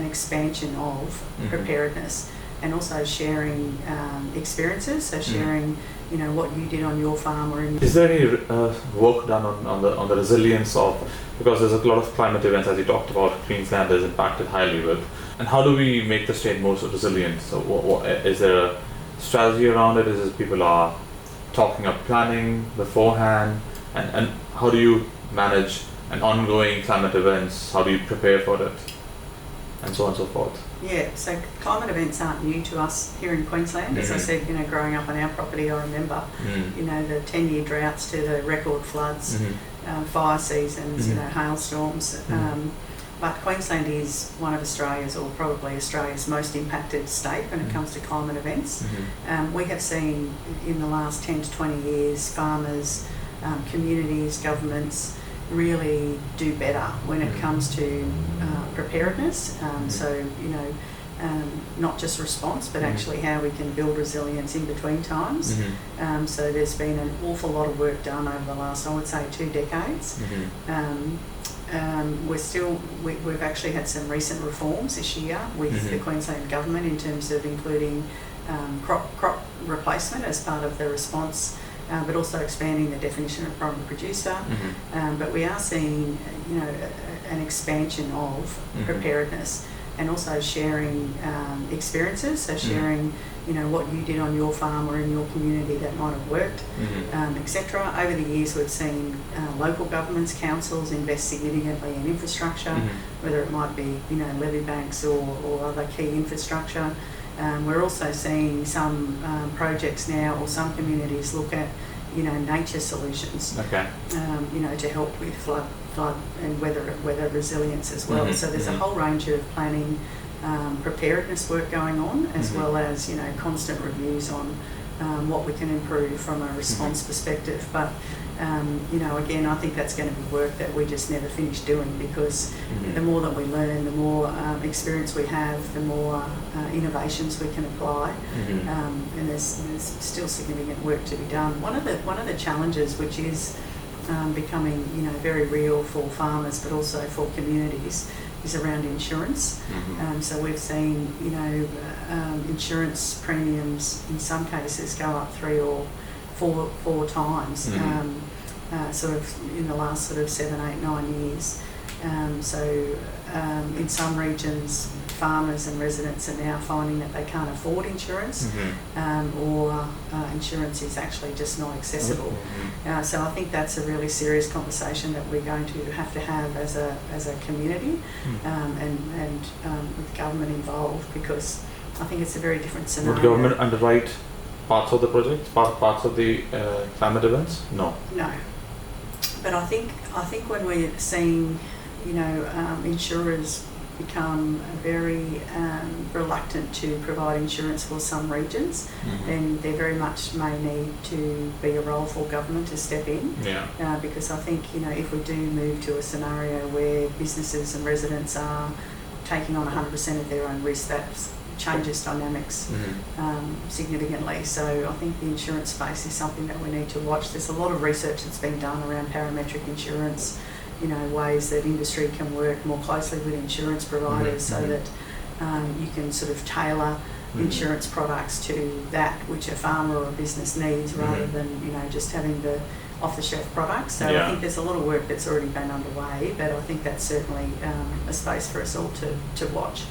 expansion of preparedness, and also sharing experiences. So sharing, what you did on your farm or in. Is there any work done on the resilience of, because there's a lot of climate events, as you talked about, Queensland is impacted highly with, and how do we make the state more resilient? So is there a strategy around it? Is it people are talking up planning beforehand, and how do you manage an ongoing climate events? How do you prepare for it, and so on and so forth? Yeah, so climate events aren't new to us here in Queensland. As I said, growing up on our property, I remember, the 10-year droughts to the record floods, fire seasons, hailstorms. But Queensland is one of Australia's, or probably Australia's, most impacted state when it comes to climate events. We have seen in the last 10 to 20 years farmers, communities, governments really do better when it comes to preparedness. So, not just response, but actually how we can build resilience in between times. So there's been an awful lot of work done over the last, I would say, 2 decades. We've actually had some recent reforms this year with the Queensland government in terms of including crop replacement as part of the response, but also expanding the definition of primary producer. But we are seeing, an expansion of preparedness, and also sharing experiences. So sharing, what you did on your farm or in your community that might have worked, etc. Over the years, we've seen local governments, councils invest significantly in infrastructure, whether it might be, levee banks or other key infrastructure. We're also seeing some projects now, or some communities look at, nature solutions, to help with flood and weather resilience as well. So there's a whole range of planning, preparedness work going on, as well as, constant reviews on what we can improve from a response perspective. But again, I think that's going to be work that we just never finish doing, because the more that we learn, the more experience we have, the more innovations we can apply, and there's still significant work to be done. One of the challenges, which is becoming very real for farmers, but also for communities, is around insurance. So we've seen insurance premiums in some cases go up 3 or 4 times, sort of in the last 7, 8, 9 years. So in some regions, farmers and residents are now finding that they can't afford insurance, or insurance is actually just not accessible. So I think that's a really serious conversation that we're going to have as a community, and with government involved, because I think it's a very different scenario. Would government underwrite parts of the project, parts of the climate events? No. But I think when we're seeing, insurers become very reluctant to provide insurance for some regions, then there very much may need to be a role for government to step in. Because I think, if we do move to a scenario where businesses and residents are taking on 100% of their own risk, that changes dynamics significantly. So I think the insurance space is something that we need to watch. There's a lot of research that's been done around parametric insurance, ways that industry can work more closely with insurance providers, so that you can sort of tailor insurance products to that which a farmer or a business needs, rather than just having the off-the-shelf products. So I think there's a lot of work that's already been underway, but I think that's certainly a space for us all to watch.